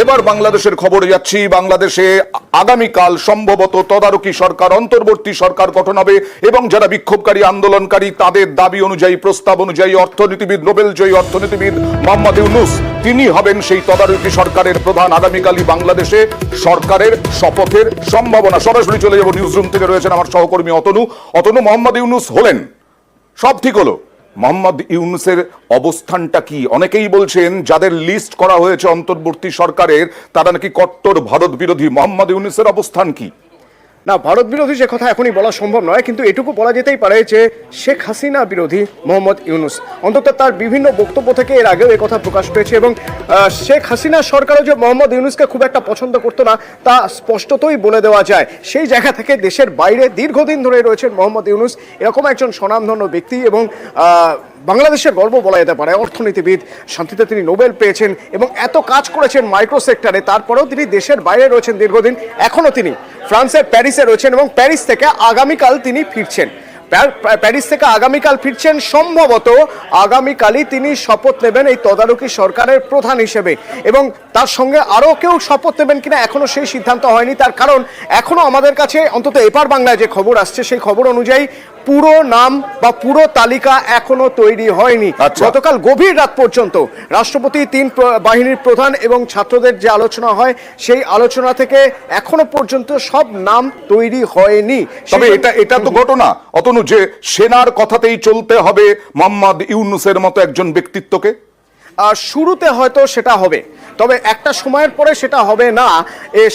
এবার বাংলাদেশের খবরে যাচ্ছি। বাংলাদেশে আগামীকাল সম্ভবত তদারকি সরকার, অন্তর্বর্তী সরকার গঠন হবে এবং যারা বিক্ষোভকারী আন্দোলনকারী তাদের দাবি অনুযায়ী, প্রস্তাব অনুযায়ী অর্থনীতিবিদ, নোবেলজয়ী অর্থনীতিবিদ মোহাম্মদ ইউনূস তিনি হবেন সেই তদারকি সরকারের প্রধান। আগামীকালই বাংলাদেশে সরকারের শপথের সম্ভাবনা। সরাসরি চলে যাব নিউজরুম থেকে, রয়েছেন আমার সহকর্মী অতনু। মোহাম্মদ ইউনূস হলেন, সব ঠিক হলো। মোহাম্মদ ইউনূসের অবস্থানটা কি? অনেকেই বলছেন যাদের লিস্ট করা হয়েছে অন্তর্বর্তী সরকারের তারা নাকি কট্টর ভারত বিরোধী। মোহাম্মদ ইউনূসের অবস্থান কি? না, ভারত বিরোধী যে কথা এখনই বলা সম্ভব নয়, কিন্তু এটুকু বলা যেতেই পারে যে শেখ হাসিনা বিরোধী মোহাম্মদ ইউনূস। অন্তত তার বিভিন্ন বক্তব্য থেকে এর আগেও এই কথা প্রকাশ পেয়েছে এবং শেখ হাসিনা সরকারও যে মোহাম্মদ ইউনূসকে খুব একটা পছন্দ করতো না তা স্পষ্টতই বলে দেওয়া যায়। সেই জায়গা থেকে দেশের বাইরে দীর্ঘদিন ধরে রয়েছেন মোহাম্মদ ইউনূস, এরকম একজন স্বনামধন্য ব্যক্তি এবং বাংলাদেশের গর্ব বলা যেতে পারে। অর্থনীতিবিদ, শান্তিতে তিনি নোবেল পেয়েছেন এবং এত কাজ করেছেন মাইক্রো সেক্টরে, তারপরেও তিনি দেশের বাইরে রয়েছেন দীর্ঘদিন। এখনও তিনি ফ্রান্সের প্যারিসে রয়েছেন এবং প্যারিস থেকে আগামীকাল তিনি ফিরছেন। প্যারিস থেকে আগামীকাল ফিরছেন। সম্ভবত আগামীকালই তিনি শপথ নেবেন এই তদারকি সরকারের প্রধান হিসেবে এবং তার সঙ্গে আরও কেউ শপথ নেবেন কিনা এখনও সেই সিদ্ধান্ত হয়নি। তার কারণ এখনও আমাদের কাছে অন্তত এপার বাংলায় যে খবর আসছে সেই খবর অনুযায়ী পুরো নাম বা পুরো তালিকা এখনো তৈরি হয়নি। গতকাল গভীর রাত পর্যন্ত রাষ্ট্রপতি, তিন বাহিনীর প্রধান এবং ছাত্রদের যে আলোচনা হয় সেই আলোচনা থেকে এখনো পর্যন্ত সব নাম তৈরি হয়নি। তবে এটা তো ঘটনা অতনু যে সেনার কথাতেই চলতে হবে মোহাম্মদ ইউনূসের মতো একজন ব্যক্তিত্বকে। শুরুতে হয়তো সেটা হবে, তবে একটা সময়ের পরে সেটা হবে না,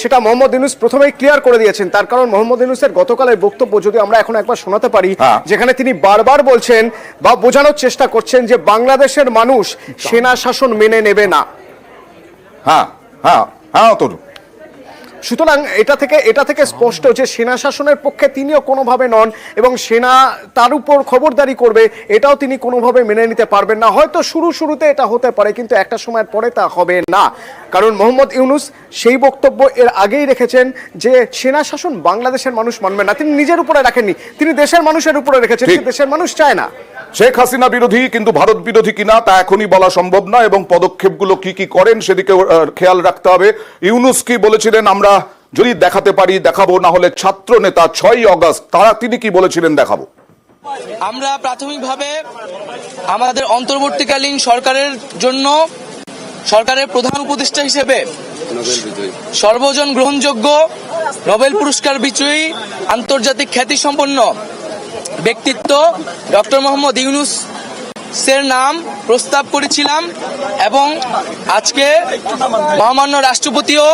সেটা মোহাম্মদ ইউনূস প্রথমেই ক্লিয়ার করে দিয়েছেন। তার কারণ মোহাম্মদ ইউনূসের গতকালের বক্তব্য যদি আমরা এখন একবার শোনাতে পারি, যেখানে তিনি বারবার বলছেন বা বোঝানোর চেষ্টা করছেন যে বাংলাদেশের মানুষ সেনা শাসন মেনে নেবে না। হ্যাঁ হ্যাঁ হ্যাঁ তরু। সুতরাং এটা থেকে স্পষ্ট যে সেনা শাসনের পক্ষে তিনিও কোনোভাবে নন এবং সেনা তার উপর খবরদারি করবে এটাও তিনি কোনোভাবে মেনে নিতে পারবেন না। হয়তো শুরুতে এটা হতে পারে, কিন্তু একটা সময়ের পরে তা হবে না। কারণ মোহাম্মদ ইউনূস সেই বক্তব্য এর আগেই রেখেছেন যে সেনা শাসন বাংলাদেশের মানুষ মানবে না। তিনি নিজের উপরে রাখেননি, তিনি দেশের মানুষের উপরে রেখেছেন, দেশের মানুষ চায় না। শেখ হাসিনা বিরোধী কিন্তু ভারত বিরোধী কিনা তা এখনই বলা সম্ভব না এবং পদক্ষেপগুলো কি কি করেন সেদিকে খেয়াল রাখতে হবে। ইউনূস কি বলেছিলেন আমরা যদি দেখাতে পারি দেখাবো, না হলে ছাত্র নেতা 6 আগস্ট তিনি কি বলেছিলেন দেখাবো। আমরা প্রাথমিকভাবে আমাদের অন্তর্বর্তীকালীন সরকারের জন্য সরকারের প্রধান উপদেষ্টা হিসেবে সর্বজন গ্রহণযোগ্য নোবেল পুরস্কার বিজয়ী আন্তর্জাতিক খ্যাতিসম্পন্ন ব্যক্তিত্ব ডক্টর মোহাম্মদ ইউনূসের নাম প্রস্তাব করেছিলাম এবং আজকে মহামান্য রাষ্ট্রপতিও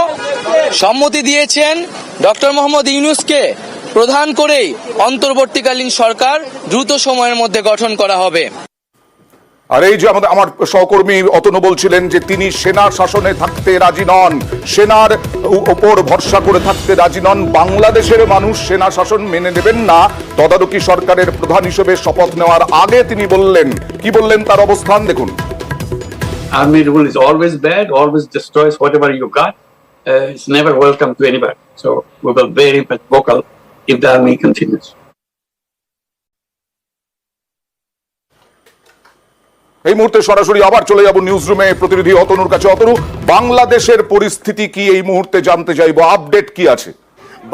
সম্মতি দিয়েছেন ডক্টর মোহাম্মদ ইউনূসকে প্রধান করেই অন্তর্বর্তীকালীন সরকার দ্রুত সময়ের মধ্যে গঠন করা হবে। আর এই যে আমার সহকর্মী অতনু বলছিলেন যে তিনি সেনা শাসনে থাকতে রাজি নন, সেনার উপর ভরসা করে থাকতে রাজি নন। বাংলাদেশের মানুষ সেনা শাসন মেনে নেবেন না। তদারকি সরকারের প্রধান হিসেবে শপথ নেওয়ার আগে তিনি বললেন, কি বললেন তার অবস্থান দেখুন। Army rule is always bad, always destroys whatever you got. It's never welcome to anybody. So we will be very vocal if the army continues. এই মুহূর্তে সরাসরি আবার চলে যাব নিউজরুমে প্রতিনিধি অতনুর কাছে। অতনু, বাংলাদেশের পরিস্থিতি কি এই মুহূর্তে জানতে চাইবো, আপডেট কি আছে?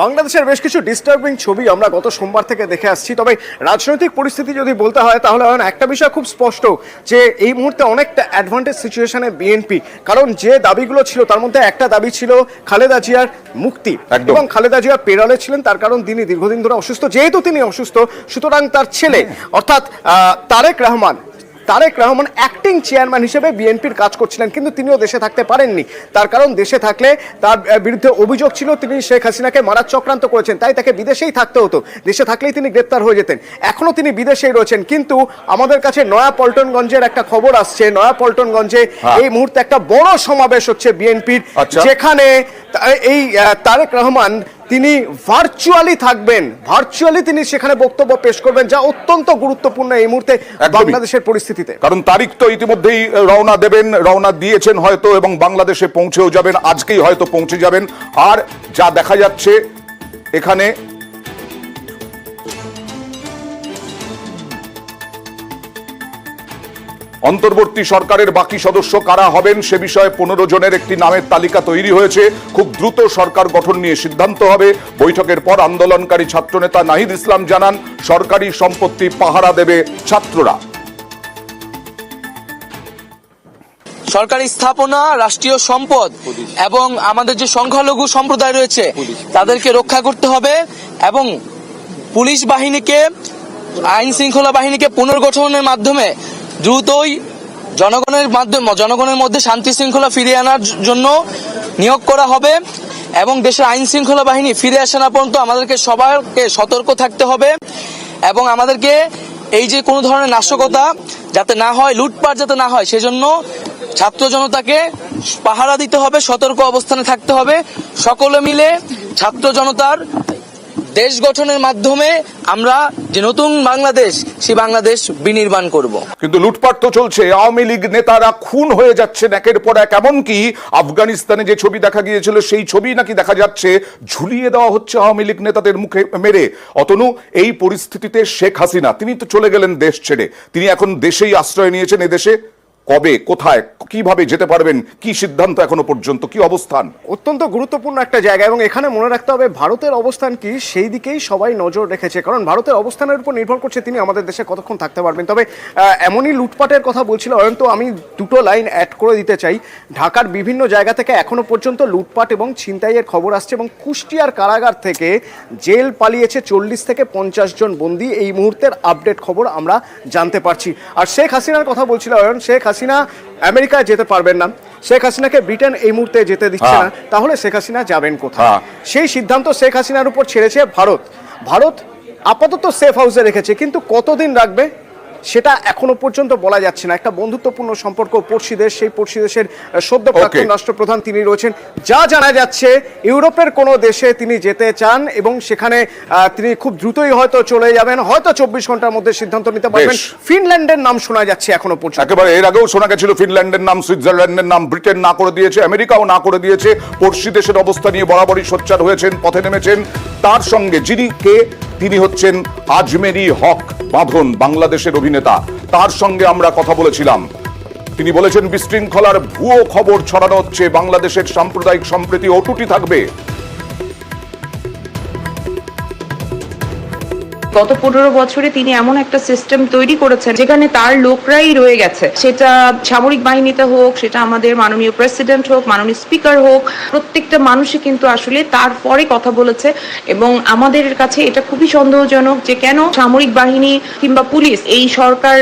বাংলাদেশের বেশ কিছু ডিস্টার্বিং ছবি আমরা গত সোমবার থেকে দেখে আসছি। তবে রাজনৈতিক পরিস্থিতি যদি বলতে হয় তাহলে একটা বিষয় খুব স্পষ্ট যে এই মুহূর্তে অনেকটা অ্যাডভান্টেজ সিচুয়েশনে বিএনপি। কারণ যে দাবিগুলো ছিল তার মধ্যে একটা দাবি ছিল খালেদা জিয়ার মুক্তি এবং খালেদা জিয়া পেরালে ছিলেন। তার কারণ তিনি দীর্ঘদিন ধরে অসুস্থ। যেহেতু তিনি অসুস্থ, সুতরাং তার ছেলে অর্থাৎ তারেক রহমান অ্যাক্টিং চেয়ারম্যান হিসেবে বিএনপির কাজ করছিলেন, কিন্তু তিনিও দেশে থাকতে পারেননি। তার কারণ দেশে থাকলে তার বিরুদ্ধে অভিযোগ ছিল তিনি শেখ হাসিনাকে মারার চক্রান্ত করেছেন, তাই তাকে বিদেশেই থাকতে হতো। দেশে থাকলেই তিনি গ্রেপ্তার হয়ে যেতেন। এখনো তিনি বিদেশেই রয়েছেন। কিন্তু আমাদের কাছে নয়াপল্টনগঞ্জের একটা খবর আসছে, নয়াপল্টনগঞ্জে এই মুহূর্তে একটা বড় সমাবেশ হচ্ছে বিএনপির, যেখানে এই তারেক রহমান তিনি ভার্চুয়ালি থাকবেন, ভার্চুয়ালি তিনি সেখানে বক্তব্য পেশ করবেন, যা অত্যন্ত গুরুত্বপূর্ণ এই মুহূর্তে বাংলাদেশের পরিস্থিতিতে। কারণ তারিখ তো ইতিমধ্যেই রওনা দিয়েছেন হয়তো এবং বাংলাদেশে পৌঁছেও যাবেন, আজকেই হয়তো পৌঁছে যাবেন। আর যা দেখা যাচ্ছে এখানে অন্তর্বর্তী সরকারের বাকি সদস্য কারা হবেন সে বিষয়ে 15 জনের একটি নামের তালিকা তৈরি হয়েছে। খুব দ্রুত সরকার গঠন নিয়ে সিদ্ধান্ত হবে। বৈঠকের পর আন্দোলনকারী ছাত্রনেতা নাহিদ ইসলাম জানান, সরকারি সম্পত্তি পাহারা দেবে ছাত্ররা। সরকারি স্থাপনা, রাষ্ট্রীয় সম্পদ এবং আমাদের যে সংখ্যালঘু সম্প্রদায় রয়েছে তাদেরকে রক্ষা করতে হবে এবং পুলিশ বাহিনীকে, আইন শৃঙ্খলা বাহিনীকে পুনর্গঠনের মাধ্যমে দ্রুতই জনগণের মধ্যে শান্তি শৃঙ্খলা ফিরিয়ে আনার জন্য নিয়োগ করা হবে এবং দেশের আইন শৃঙ্খলা বাহিনী ফিরে আসা না পর্যন্ত আমাদেরকে সবাইকে সতর্ক থাকতে হবে এবং আমাদেরকে এই যে কোনো ধরনের নাশকতা যাতে না হয়, লুটপাট যাতে না হয়, সেজন্য ছাত্র জনতাকে পাহারা দিতে হবে, সতর্ক অবস্থানে থাকতে হবে। সকলে মিলে ছাত্র জনতার দেশ গঠনের মাধ্যমে আমরা যে নতুন বাংলাদেশ, সেই বাংলাদেশ বিনির্মাণ করব। কিন্তু লুটপাট তো চলছে, আওয়ামী লীগ নেতারা খুন হয়ে যাচ্ছেন একের পর এক। এমনকি আফগানিস্তানে যে ছবি দেখা গিয়েছিল সেই ছবি নাকি দেখা যাচ্ছে ঝুলিয়ে দেওয়া হচ্ছে আওয়ামী লীগ নেতাদের মুখে মেরে। অতনু, এই পরিস্থিতিতে শেখ হাসিনা তিনি তো চলে গেলেন দেশ ছেড়ে, তিনি এখন দেশেই আশ্রয় নিয়েছেন। এদেশে কবে, কোথায়, কিভাবে যেতে পারবেন, কি সিদ্ধান্ত এখনো পর্যন্ত, কি অবস্থান? অত্যন্ত গুরুত্বপূর্ণ একটা জায়গা এবং এখানে মনে রাখতে হবে ভারতের অবস্থান কি, সেই দিকেই সবাই নজর রেখেছে। কারণ ভারতের অবস্থানের উপর নির্ভর করছে তিনি আমাদের দেশে কতক্ষণ থাকতে পারবেন। তবে এমনই লুটপাটের কথা বলছিল অয়ন্ত, আমি দুটো লাইন অ্যাড করে দিতে চাই। ঢাকার বিভিন্ন জায়গা থেকে এখনো পর্যন্ত লুটপাট এবং ছিনতাইয়ের খবর আসছে এবং কুষ্টিয়ার কারাগার থেকে জেল পালিয়েছে 40 থেকে 50 জন বন্দী। এই মুহূর্তের আপডেট খবর আমরা জানতে পারছি। আর শেখ হাসিনার কথা বলছিল অয়ন, শেখ হাসিনা আমেরিকায় যেতে পারবেন না, শেখ হাসিনাকে ব্রিটেন এই মুহূর্তে যেতে দিচ্ছে না, তাহলে শেখ হাসিনা যাবেন কোথায়? সেই সিদ্ধান্ত শেখ হাসিনার উপর ছেড়েছে ভারত। ভারত আপাতত সেফ হাউসে রেখেছে, কিন্তু কতদিন রাখবে সেটা এখনো পর্যন্ত বলা যাচ্ছে না। একটা বন্ধুত্বপূর্ণ সম্পর্ক পড়শি দেশ, সেই পড়শি দেশের সদ্য প্রাক্তন রাষ্ট্রপ্রধান তিনি রয়েছেন। যা জানা যাচ্ছে ইউরোপের কোনো দেশে তিনি যেতে চান এবং সেখানে তিনি খুব দ্রুতই হয়তো চলে যাবেন, হয়তো 24 ঘন্টার মধ্যে সিদ্ধান্ত নিতে পারবেন। ফিনল্যান্ডের নাম শোনা যাচ্ছে এখনো পর্যন্ত। একেবারে এর আগেও শোনা গেছিল ফিনল্যান্ডের নাম, সুইজারল্যান্ডের নাম, ব্রিটেন না করে দিয়েছে, আমেরিকাও না করে দিয়েছে। পড়শি দেশের অবস্থা নিয়ে বরাবরই সোচ্চার হয়েছেন, পথে নেমেছেন। তার সঙ্গে যিনি তিনি হচ্ছেন আজমেরি হক বাঁধন, বাংলাদেশের অভিনেতা। তার সঙ্গে আমরা কথা বলেছিলাম। তিনি বলেছেন বিশৃঙ্খলার ভুয়ো খবর ছড়ানো হচ্ছে, বাংলাদেশের সাম্প্রদায়িক সম্প্রীতি অটুটি থাকবে। গত 15 বছরে তিনি এমন একটা সিস্টেম তৈরি করেছেন যেখানে তার লোকরাই রয়ে গেছে, সেটা সামরিক বাহিনীতে হোক, সেটা আমাদের মাননীয় প্রেসিডেন্ট হোক, মাননীয় স্পিকার হোক, প্রত্যেকটা মানুষই কিন্তু আসলে তারপরে কথা বলেছে। এবং আমাদের কাছে এটা খুবই সন্দেহজনক যে কেন সামরিক বাহিনী কিংবা পুলিশ এই সরকার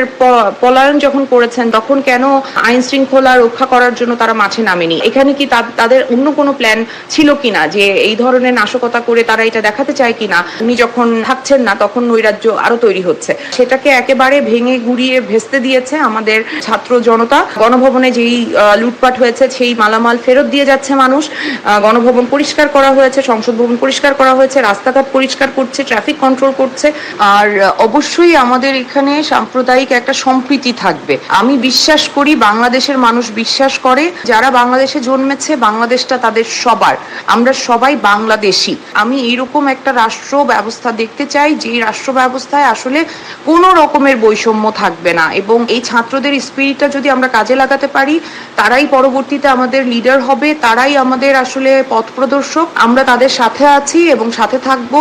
পলায়ন যখন করেছেন তখন কেন আইন শৃঙ্খলা রক্ষা করার জন্য তারা মাঠে নামেনি। এখানে কি তাদের অন্য কোনো প্ল্যান ছিল কিনা যে এই ধরনের নাশকতা করে তারা এটা দেখাতে চায় কিনা উনি যখন থাকছেন না তখন নৈরাজ্য আরো তৈরি হচ্ছে, সেটাকে একেবারে ভেঙে গুড়িয়ে ভেস্তে দিয়েছে আমাদের ছাত্র জনতা। গণভবনে যেই লুটপাট হয়েছে সেই মালামাল ফেরত দিয়ে যাচ্ছে মানুষ, গণভবন পরিষ্কার করা হয়েছে, সংসদ ভবন পরিষ্কার করা হয়েছে, রাস্তাঘাট পরিষ্কার করছে, ট্রাফিক কন্ট্রোল করছে। আর অবশ্যই আমাদের এখানে সাম্প্রদায়িক একটা সম্প্রীতি থাকবে। আমি বিশ্বাস করি, বাংলাদেশের মানুষ বিশ্বাস করে, যারা বাংলাদেশে জন্মেছে বাংলাদেশটা তাদের সবার, আমরা সবাই বাংলাদেশী। আমি এইরকম একটা রাষ্ট্র ব্যবস্থা দেখতে চাই যে রাষ্ট্র ব্যবস্থায় আসলে কোনো রকমের বৈষম্য থাকবে না এবং এই ছাত্রদের স্পিরিটটা যদি আমরা কাজে লাগাতে পারি, তারাই পরবর্তীতে আমাদের লিডার হবে, তারাই আমাদের আসলে পথ প্রদর্শক। আমরা তাদের সাথে আছি এবং সাথে থাকবো।